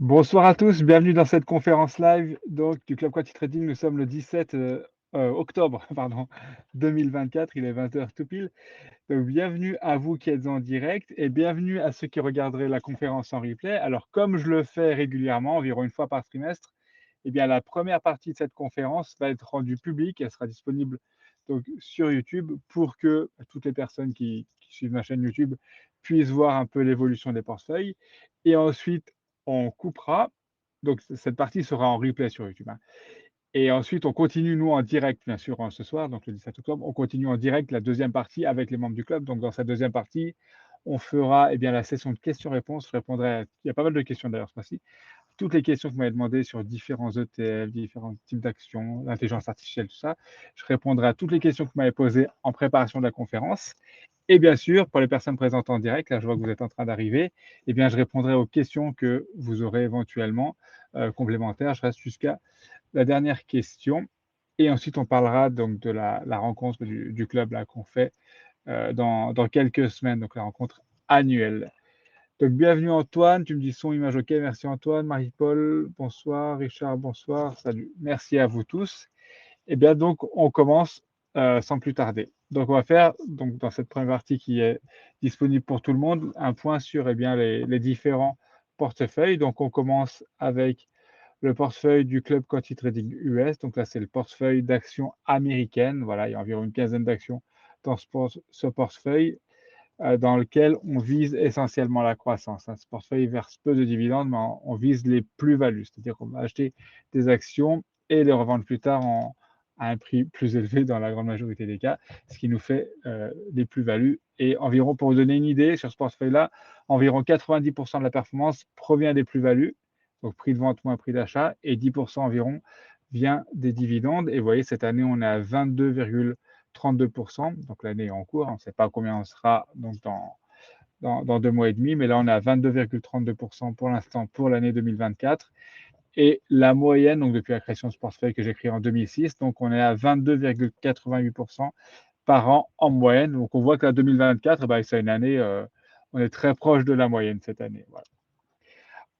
Bonsoir à tous, bienvenue dans cette conférence live du Club Quanti Trading. Nous sommes le 17 octobre pardon, 2024, il est 20 heures tout pile. Donc, bienvenue à vous qui êtes en direct et bienvenue à ceux qui regarderaient la conférence en replay. Alors, comme je le fais régulièrement, environ une fois par trimestre, eh bien, la première partie de cette conférence va être rendue publique. Elle sera disponible donc, sur YouTube pour que toutes les personnes qui suivent ma chaîne YouTube puissent voir un peu l'évolution des portefeuilles. Et ensuite, on coupera. Donc, cette partie sera en replay sur YouTube, hein. Et ensuite, on continue, nous, en direct, bien sûr, ce soir, donc le 17 octobre, on continue en direct la deuxième partie avec les membres du club. Donc, dans cette deuxième partie, on fera la session de questions-réponses. Je répondrai il y a pas mal de questions d'ailleurs ce mois-ci. Toutes les questions que vous m'avez demandées sur différents ETF, différents types d'actions, l'intelligence artificielle, tout ça. Je répondrai à toutes les questions que vous m'avez posées en préparation de la conférence. Et bien sûr, pour les personnes présentes en direct, là je vois que vous êtes en train d'arriver, je répondrai aux questions que vous aurez éventuellement complémentaires. Je reste jusqu'à la dernière question. Et ensuite, on parlera donc de la rencontre du club qu'on fait dans quelques semaines, donc la rencontre annuelle. Donc, bienvenue Antoine, tu me dis son, image, ok, merci Antoine, Marie-Paul, bonsoir, Richard, bonsoir, salut, merci à vous tous. Et bien donc, on commence sans plus tarder. Donc, on va faire, donc, dans cette première partie qui est disponible pour tout le monde, un point sur les différents portefeuilles. Donc, on commence avec le portefeuille du Club Quanti Trading US. Donc là, c'est le portefeuille d'actions américaines. Voilà, il y a environ une quinzaine d'actions dans ce portefeuille dans lequel on vise essentiellement la croissance, hein. Ce portefeuille verse peu de dividendes, mais on vise les plus-values, c'est-à-dire qu'on va acheter des actions et les revendre plus tard à un prix plus élevé dans la grande majorité des cas, ce qui nous fait des plus-values. Et environ, pour vous donner une idée, sur ce portefeuille-là, environ 90% de la performance provient des plus-values, donc prix de vente moins prix d'achat, et 10% environ vient des dividendes. Et vous voyez, cette année, on est à 22,32%. Donc l'année est en cours, on ne sait pas combien on sera donc dans 2 mois et demi, mais là on est à 22,32% pour l'instant pour l'année 2024. Et la moyenne, donc depuis la création de ce portefeuille que j'ai créé en 2006, donc on est à 22,88% par an en moyenne. Donc on voit que la 2024, c'est une année, on est très proche de la moyenne cette année. Voilà.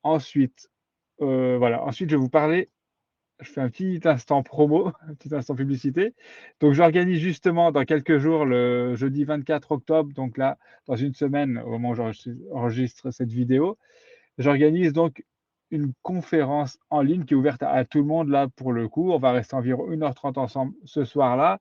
Ensuite, Ensuite, je vais vous parler. Je fais un petit instant promo, un petit instant publicité. Donc, j'organise justement dans quelques jours, le jeudi 24 octobre, donc là, dans une semaine, au moment où j'enregistre cette vidéo, j'organise donc une conférence en ligne qui est ouverte à tout le monde, là, pour le coup. On va rester environ 1h30 ensemble ce soir-là.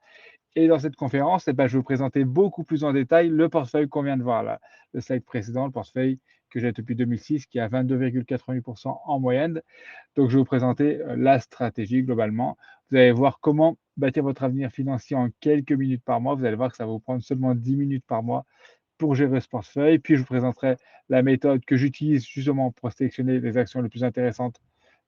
Et dans cette conférence, je vais vous présenter beaucoup plus en détail le portefeuille qu'on vient de voir là. Le slide précédent, le portefeuille que j'ai depuis 2006, qui est à 22,88% en moyenne. Donc, je vais vous présenter la stratégie globalement. Vous allez voir comment bâtir votre avenir financier en quelques minutes par mois. Vous allez voir que ça va vous prendre seulement 10 minutes par mois pour gérer ce portefeuille. Puis, je vous présenterai la méthode que j'utilise justement pour sélectionner les actions les plus intéressantes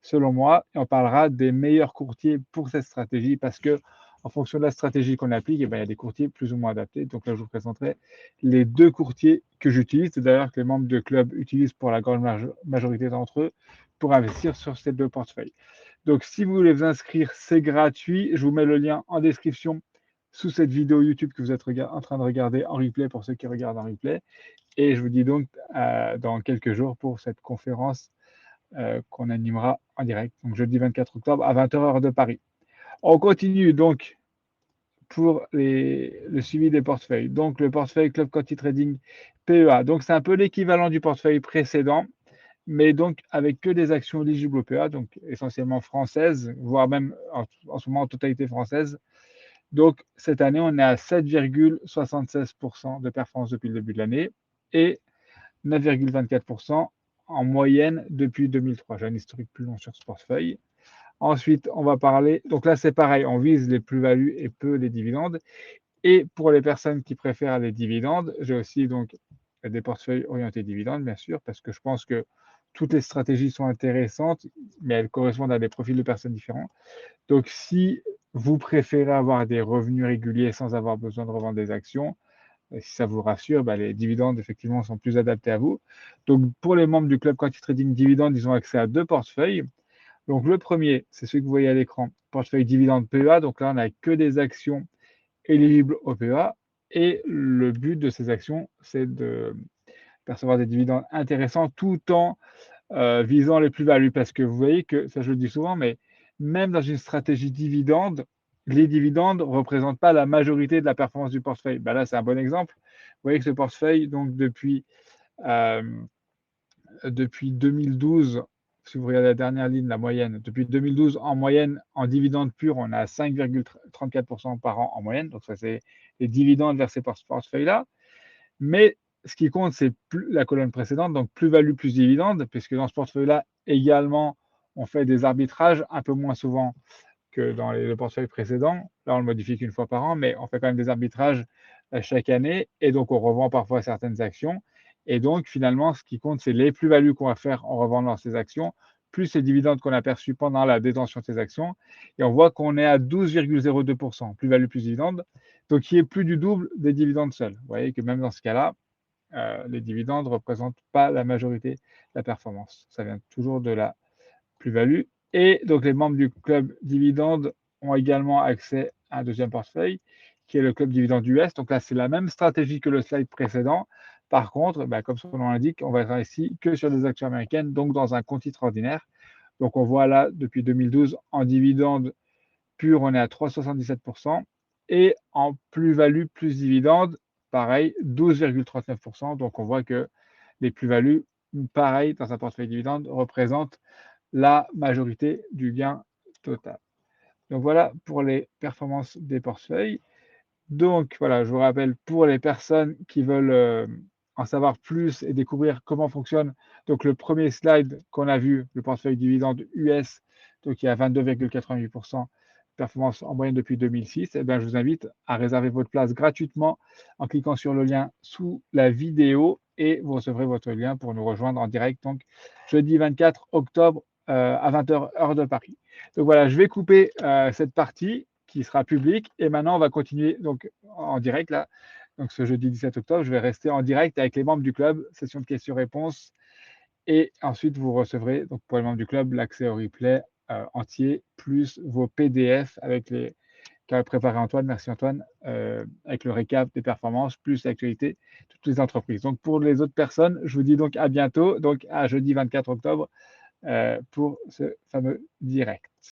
selon moi. Et on parlera des meilleurs courtiers pour cette stratégie parce que en fonction de la stratégie qu'on applique, il y a des courtiers plus ou moins adaptés. Donc là, je vous présenterai les deux courtiers que j'utilise, d'ailleurs que les membres de club utilisent pour la grande majorité d'entre eux pour investir sur ces deux portefeuilles. Donc, si vous voulez vous inscrire, c'est gratuit. Je vous mets le lien en description sous cette vidéo YouTube que vous êtes en train de regarder en replay pour ceux qui regardent en replay. Et je vous dis donc dans quelques jours pour cette conférence qu'on animera en direct, donc jeudi 24 octobre à 20h heure de Paris. On continue donc pour le suivi des portefeuilles. Donc, le portefeuille Club Quanti Trading PEA. Donc, c'est un peu l'équivalent du portefeuille précédent, mais donc avec que des actions éligibles au PEA, donc essentiellement françaises, voire même en ce moment en totalité française. Donc, cette année, on est à 7,76% de performance depuis le début de l'année et 9,24% en moyenne depuis 2003. J'ai un historique plus long sur ce portefeuille. Ensuite, on va parler, donc là c'est pareil, on vise les plus-values et peu les dividendes. Et pour les personnes qui préfèrent les dividendes, j'ai aussi donc des portefeuilles orientés dividendes, bien sûr, parce que je pense que toutes les stratégies sont intéressantes, mais elles correspondent à des profils de personnes différents. Donc, si vous préférez avoir des revenus réguliers sans avoir besoin de revendre des actions, si ça vous rassure, les dividendes, effectivement, sont plus adaptés à vous. Donc, pour les membres du club Quanti Trading Dividende, ils ont accès à deux portefeuilles. Donc, le premier, c'est celui que vous voyez à l'écran, portefeuille dividende PEA. Donc là, on n'a que des actions éligibles au PEA. Et le but de ces actions, c'est de percevoir des dividendes intéressants tout en visant les plus-values. Parce que vous voyez que, ça je le dis souvent, mais même dans une stratégie dividende, les dividendes ne représentent pas la majorité de la performance du portefeuille. Bah là, c'est un bon exemple. Vous voyez que ce portefeuille, donc depuis 2012, si vous regardez la dernière ligne, la moyenne, depuis 2012, en moyenne, en dividendes purs, on a 5,34% par an en moyenne. Donc ça, c'est les dividendes versés par ce portefeuille-là. Mais ce qui compte, c'est la colonne précédente, donc plus-value plus dividende, puisque dans ce portefeuille-là, également, on fait des arbitrages un peu moins souvent que dans le portefeuille précédent. Là, on le modifie qu'une fois par an, mais on fait quand même des arbitrages chaque année. Et donc, on revend parfois certaines actions. Et donc, finalement, ce qui compte, c'est les plus-values qu'on va faire en revendant ces actions, plus les dividendes qu'on a perçus pendant la détention de ces actions. Et on voit qu'on est à 12,02%, plus-value plus dividende, donc qui est plus du double des dividendes seuls. Vous voyez que même dans ce cas-là, les dividendes ne représentent pas la majorité de la performance. Ça vient toujours de la plus-value. Et donc, les membres du club dividende ont également accès à un deuxième portefeuille, qui est le club dividende US. Donc là, c'est la même stratégie que le slide précédent. Par contre, bah, comme son nom l'indique, on va être ici que sur des actions américaines, donc dans un compte titre ordinaire. Donc, on voit là, depuis 2012, en dividende pur, on est à 3,77%. Et en plus-value plus dividende, pareil, 12,39%. Donc, on voit que les plus-values, pareil, dans un portefeuille dividende, représentent la majorité du gain total. Donc voilà pour les performances des portefeuilles. Donc voilà, je vous rappelle pour les personnes qui veulent en savoir plus et découvrir comment fonctionne donc le premier slide qu'on a vu, le portefeuille dividende US, donc qui est à 22,88% performance en moyenne depuis 2006, eh bien, je vous invite à réserver votre place gratuitement en cliquant sur le lien sous la vidéo et vous recevrez votre lien pour nous rejoindre en direct, donc jeudi 24 octobre à 20h heure de Paris. Donc voilà, je vais couper cette partie qui sera publique et maintenant on va continuer donc en direct là. Donc ce jeudi 17 octobre, je vais rester en direct avec les membres du club, session de questions-réponses et ensuite vous recevrez donc pour les membres du club l'accès au replay entier plus vos PDF avec les qu'a préparé Antoine. Merci Antoine, avec le récap des performances plus l'actualité de toutes les entreprises. Donc pour les autres personnes, je vous dis donc à bientôt, donc à jeudi 24 octobre pour ce fameux direct.